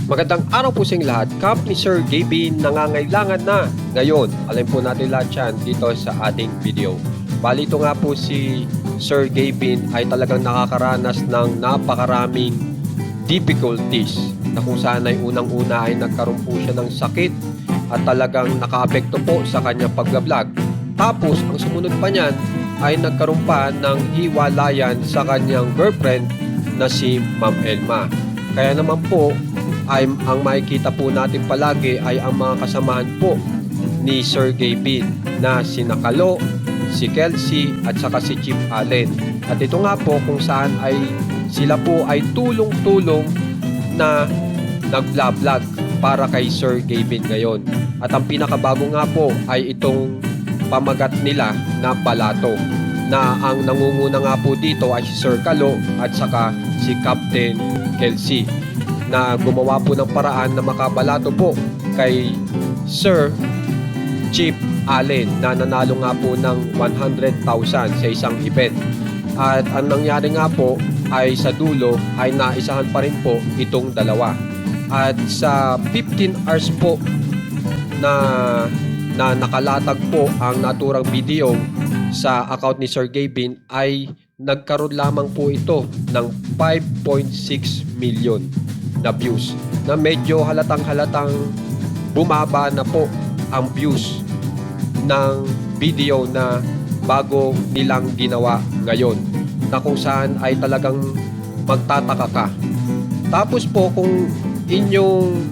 Magandang araw po sa inyong lahat. Camp ni Sir Gavin nangangailangan na. Ngayon, alam po natin lahat yan dito sa ating video. Bali ito nga po si Sir Gavin ay talagang nakakaranas ng napakaraming difficulties na kung saan ay unang-una ay nagkaroon po siya ng sakit at talagang nakaapekto po sa kanyang pag-vlog. Tapos, ang sumunod pa niyan ay nagkaroon pa ng hiwalayan sa kanyang girlfriend na si Ma'am Elma. Kaya naman po, ay ang makikita po natin palagi ay ang mga kasamahan po ni Sir Gavin na si Nakalo, si Kelsey at saka si Chief Allen. At ito nga po kung saan ay sila po ay tulong-tulong na nag-vlog para kay Sir Gavin ngayon. At ang pinakabago nga po ay itong pamagat nila na balato na ang nangunguna nga po dito ay si Sir Kalo at saka si Captain Kelsey na gumawa po ng paraan na makabalato po kay Sir Chief Allen na nanalo nga po ng 100,000 sa isang event. At ang nangyari nga po ay sa dulo ay naisahan pa rin po itong dalawa. At sa 15 hours po na nakalatag po ang naturang video sa account ni Sir Gavin ay nagkaroon lamang po ito ng 5.6 million na views na medyo halatang bumaba na po ang views ng video na bago nilang ginawa ngayon na kung saan ay talagang magtataka ka. Tapos po kung inyong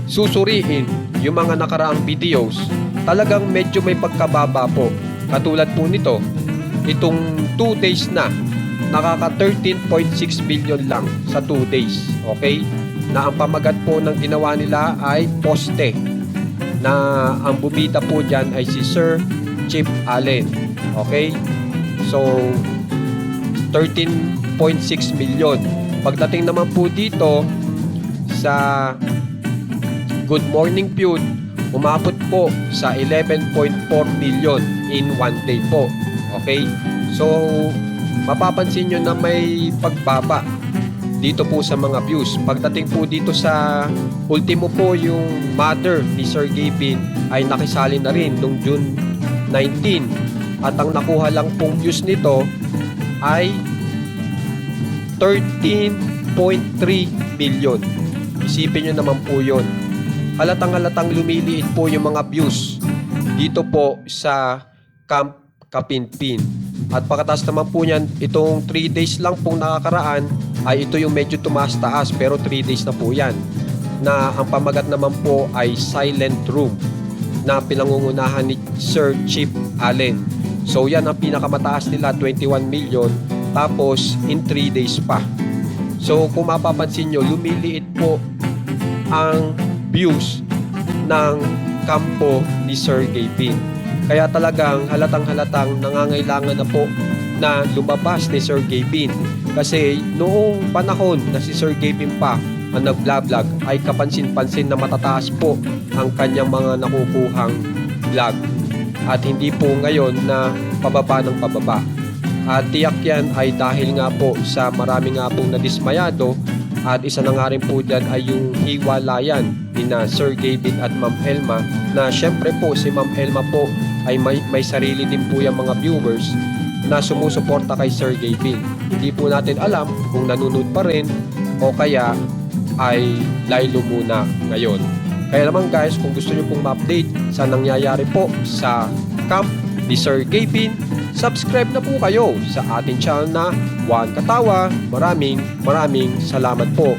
susuriin yung mga nakaraang videos, talagang medyo may pagkababa po. Katulad po nito, itong 2 days na nakaka 13.6 million lang sa 2 days. Okay? Na ang pamagat po ng ginawa nila ay poste. Na ang bumida po dyan ay si Sir Chief Allen. Okay? So, 13.6 million. Pagdating naman po dito sa Good Morning Feud, umabot po sa 11.4 million in 1 day po. Okay? So, mapapansin nyo na may pagbaba dito po sa mga views. Pagdating po dito sa ultimo po, yung mother ni Sir Gavin ay nakisali na rin noong June 19. At ang nakuha lang pong views nito ay 13.3 million. Isipin nyo naman po yun. Halatang lumiliit po yung mga views dito po sa Camp Kapinpin. At pagkatapos naman po niyan, itong 3 days lang pong nakakaraan ay ito yung medyo tumaas-taas, pero 3 days na po yan. Na ang pamagat naman po ay Silent Room na pinangungunahan ni Sir Chief Allen. So yan ang pinakamataas nila, 21 million, tapos in 3 days pa. So kung mapapansin nyo, lumiliit po ang views ng kampo ni Sir Gavin. Kaya talagang halatang nangangailangan na po na lumabas ni Sir Gavin. Kasi noong panahon na si Sir Gavin pa ang nag-vlog ay kapansin-pansin na matataas po ang kanyang mga nakukuhang vlog. At hindi po ngayon na pababa ng pababa. At tiyak yan ay dahil nga po sa marami nga pong nadismayado. At isa na nga rin po dyan ay yung hiwalayan ni na Sir Gavin at Ma'am Elma, na syempre po si Ma'am Elma po ay may sarili din po yung mga viewers na sumusuporta kay Sir Gavin. Hindi po natin alam kung nanonood pa rin o kaya ay laylo muna ngayon. Kaya naman guys, kung gusto nyo pong ma-update sa nangyayari po sa camp ni Sir Gavin, subscribe na po kayo sa ating channel na Juan Katawa. Maraming salamat po.